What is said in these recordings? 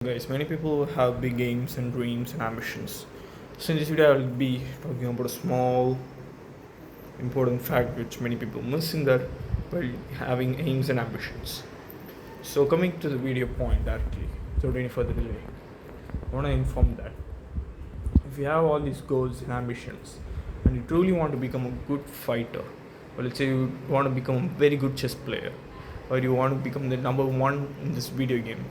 Guys, many people have big aims and dreams and ambitions. So in this video, I will be talking about a small important fact which many people miss in that while having aims and ambitions. So coming to the video point directly, without any further delay, I want to inform that if you have all these goals and ambitions and you truly want to become a good fighter, or let's say you want to become a very good chess player, or you want to become the number one in this video game,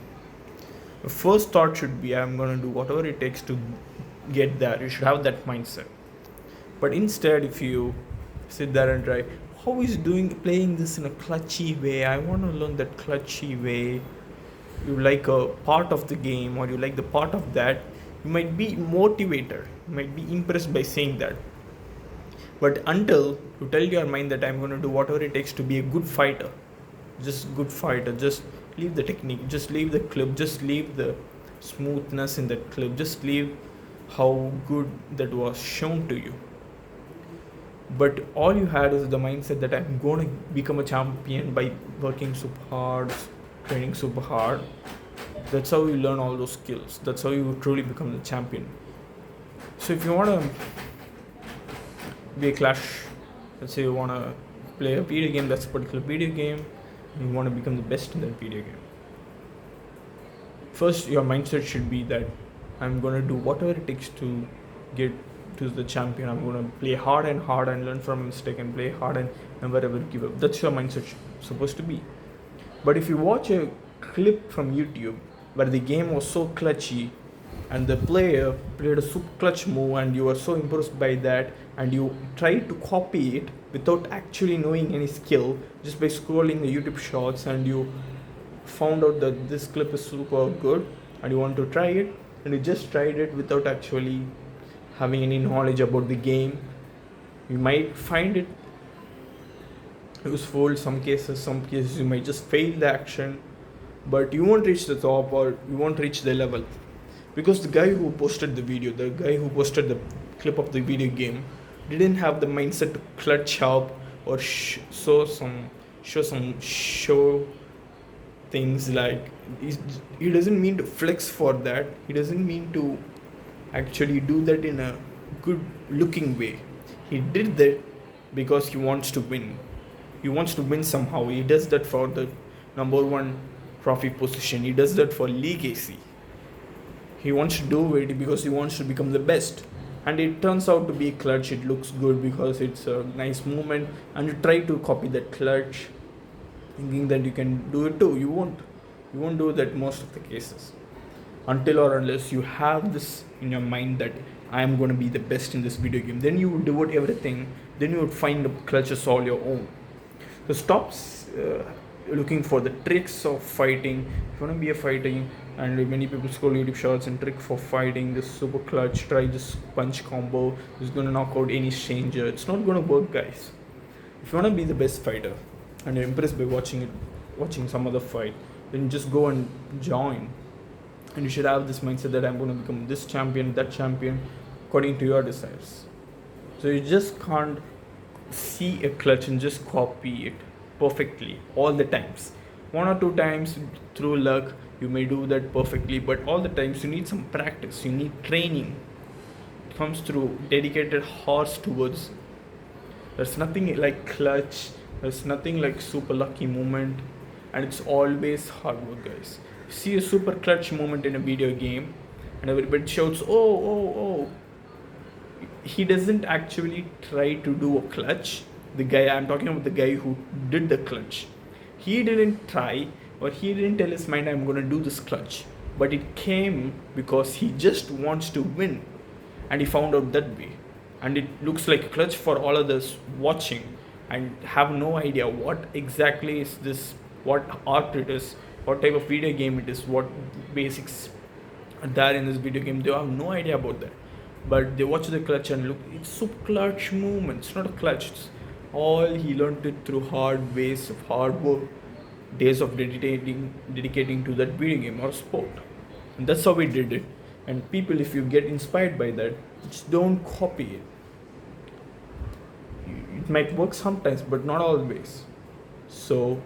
the first thought should be I'm going to do whatever it takes to get there. You should have that mindset. But instead, if you sit there and try, how is doing playing this in a clutchy way? I want to learn that clutchy way. You like a part of the game, or you like the part of that. You might be motivated. You might be impressed by saying that. But until you tell your mind that I'm going to do whatever it takes to be a good fighter, just good fighter, just leave the technique, just leave the clip, just leave the smoothness in that clip, just leave how good that was shown to you. But all you had is the mindset that I'm going to become a champion by working super hard, training super hard. That's how you learn all those skills. That's how you truly become the champion. So if you want to be a clash, let's say you want to play a video game, that's a particular video game, and you want to become the best in that video game. First, your mindset should be that I'm going to do whatever it takes to get to the champion. I'm going to play hard and learn from mistake and play hard and never ever give up. That's your mindset supposed to be. But if you watch a clip from YouTube where the game was so clutchy and the player played a super clutch move and you were so impressed by that and you tried to copy it without actually knowing any skill, just by scrolling the YouTube shorts, and you found out that this clip is super good and you want to try it, and you just tried it without actually having any knowledge about the game, you might find it useful. Some cases you might just fail the action, but you won't reach the top or you won't reach the level, because the guy who posted the video, the guy who posted the clip of the video game, didn't have the mindset to clutch up or show things. Like he doesn't mean to flex for that. He doesn't mean to actually do that in a good looking way. He did that because he wants to win. He wants to win somehow. He does that for the number one trophy position. He does that for legacy. He wants to do it because he wants to become the best. And it turns out to be a clutch. It looks good because it's a nice movement, and you try to copy that clutch thinking that you can do it too. You won't do that most of the cases, until or unless you have this in your mind that I am going to be the best in this video game. Then you would devote everything. Then you would find the clutches all your own. So stop looking for the tricks of fighting. If you want to be a fighting, and many people scroll YouTube shorts and trick for fighting this super clutch, try this punch combo, it's going to knock out any stranger. It's not going to work, guys. If you want to be the best fighter and you're impressed by watching some other fight, then just go and join. And you should have this mindset that I'm going to become this champion, that champion, according to your desires. So you just can't see a clutch and just copy it perfectly all the times. One or two times through luck you may do that perfectly, but all the times you need some practice, you need training. It comes through dedicated hours towards. There's nothing like clutch, there's nothing like super lucky moment, and it's always hard work, guys. You see a super clutch moment in a video game and everybody shouts, oh. He doesn't actually try to do a clutch. The guy, I'm talking about the guy who did the clutch. He didn't try, or he didn't tell his mind, I'm going to do this clutch. But it came because he just wants to win. And he found out that way. And it looks like a clutch for all others watching and have no idea what exactly is this, what art it is, what type of video game it is, what basics are there in this video game. They have no idea about that. But they watch the clutch and look, it's super clutch movement. It's not a clutch. It's all he learned it through hard ways of hard work, days of dedicating to that video game or sport. And that's how we did it. And people, if you get inspired by that, just don't copy it. It might work sometimes, but not always. So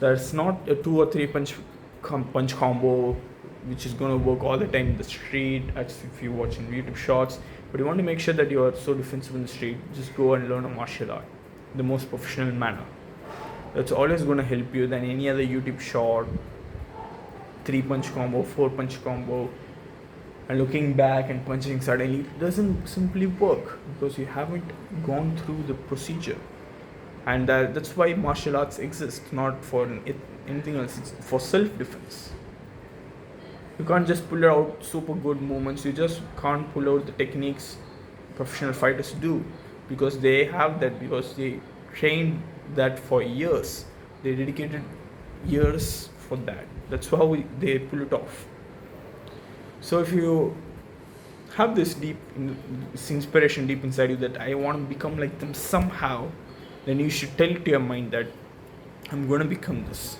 there's not a 2 or 3 punch combo which is going to work all the time in the street, as if you're watching YouTube shorts. But you want to make sure that you are so defensive in the street, just go and learn a martial art the most professional manner. That's always going to help you than any other YouTube short, 3-punch combo, 4-punch combo, and looking back and punching suddenly. It doesn't simply work because you haven't gone through the procedure. And that's why martial arts exist, not for anything else. It's for self-defense. You can't just pull out super good movements. You just can't pull out the techniques professional fighters do, because they have that, because they trained that for years. They dedicated years for that. That's how they pull it off. So if you have this inspiration deep inside you that I want to become like them somehow, then you should tell to your mind that I'm going to become this.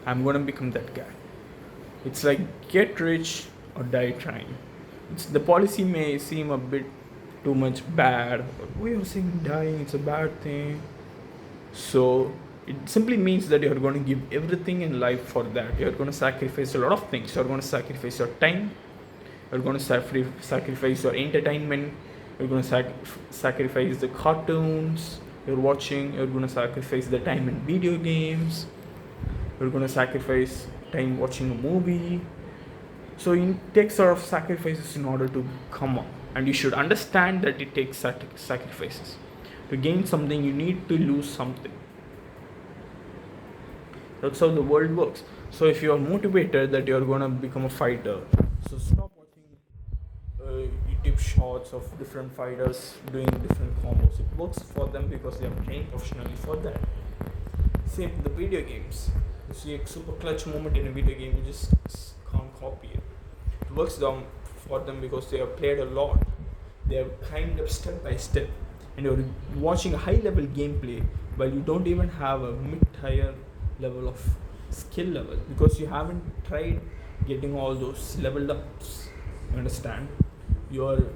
I'm going to become that guy. It's like get rich or die trying. The policy may seem a bit too much bad. Why are you saying dying? It's a bad thing. So it simply means that you're going to give everything in life for that. You're going to sacrifice a lot of things. You're going to sacrifice your time. You're going to sacrifice your entertainment. You're going to sacrifice the cartoons you're watching. You're going to sacrifice the time in video games. You're going to sacrifice time watching a movie. So it takes a lot of sacrifices in order to come up. And you should understand that it takes sacrifices. To gain something, you need to lose something. That's how the world works. So if you are motivated that you're going to become a fighter, so stop watching YouTube shorts of different fighters doing different combos. It works for them because they are trained professionally for that. Same with the video games. You see a super clutch moment in a video game, you just can't copy it. It works down for them because they have played a lot. They have climbed up step by step, and you're watching a high level gameplay while you don't even have a mid-higher level of skill level, because you haven't tried getting all those leveled ups. You understand? You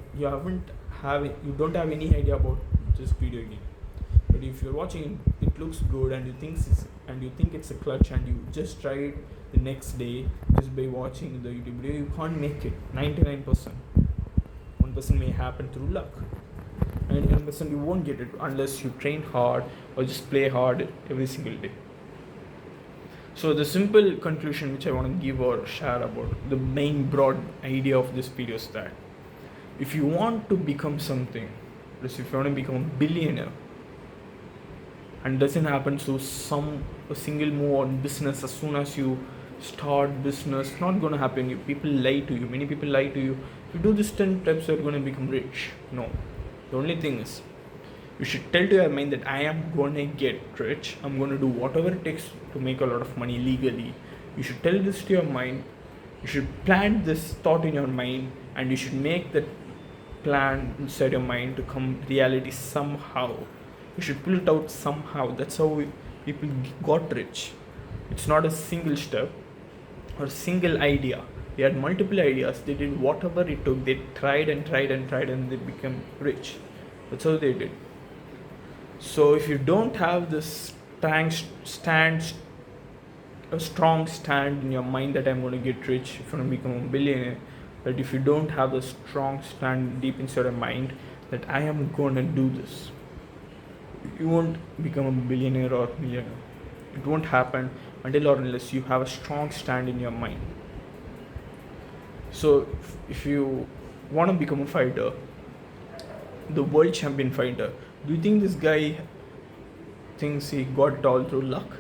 don't have any idea about this video game. But if you're watching it looks good and you think it's a clutch, and you just try it the next day just by watching the YouTube video, you can't make it. 99%. 1% may happen through luck. 99% you won't get it unless you train hard or just play hard every single day. So the simple conclusion which I want to give or share about the main broad idea of this video is that if you want to become something, if you want to become a billionaire, and doesn't happen through a single move on business as soon as you start business, it's not going to happen. People lie to you. Many people lie to you. If you do this 10 steps, you're going to become rich. No. The only thing is, you should tell to your mind that I am going to get rich. I'm going to do whatever it takes to make a lot of money legally. You should tell this to your mind. You should plant this thought in your mind, and you should make that plan inside your mind to come reality somehow. You should pull it out somehow. That's how people got rich. It's not a single step or a single idea. They had multiple ideas. They did whatever it took. They tried and tried and tried, and they became rich. That's how they did. So if you don't have this a strong stand in your mind that I'm going to get rich, if you want to become a billionaire, but if you don't have a strong stand deep inside your mind that I am going to do this, you won't become a billionaire or millionaire. It won't happen until or unless you have a strong stand in your mind. So if you want to become a fighter, the world champion fighter, do you think this guy thinks he got it all through luck?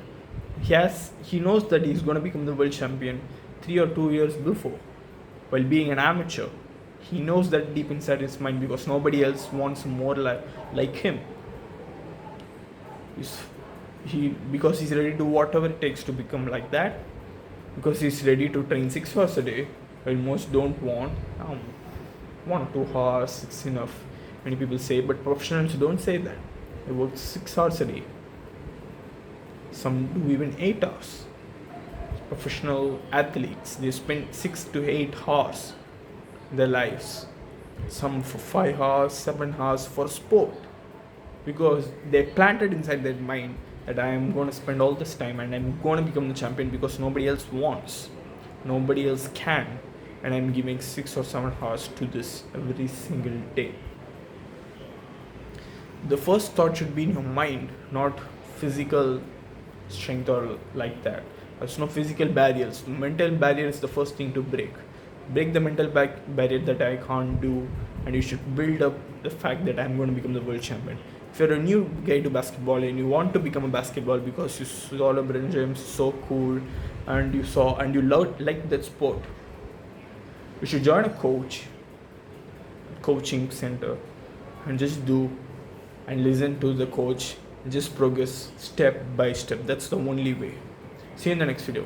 He knows that he's going to become the world champion 3 or 2 years before, while being an amateur. He knows that deep inside his mind, because nobody else wants more like him. Because he's ready to do whatever it takes to become like that, because he's ready to train 6 hours a day, while most don't want 1 or 2 hours. It's enough, many people say, but professionals don't say that. They work 6 hours a day. Some do even 8 hours. Professional athletes, they spend 6 to 8 hours in their lives. Some for 5 hours, 7 hours for sport, because they planted inside their mind that I am going to spend all this time and I'm going to become the champion, because nobody else wants, nobody else can. and I'm giving 6 or 7 hours to this every single day. The first thought should be in your mind, not physical strength or like that. There's no physical barriers. Mental barrier is the first thing to break. Break the mental barrier that I can't do, and you should build up the fact that I'm going to become the world champion. If you're a new guy to basketball and you want to become a basketball because you saw LeBron James so cool, and you loved like that sport, you should join a coaching center, and just do and listen to the coach, just progress step by step. That's the only way. See you in the next video.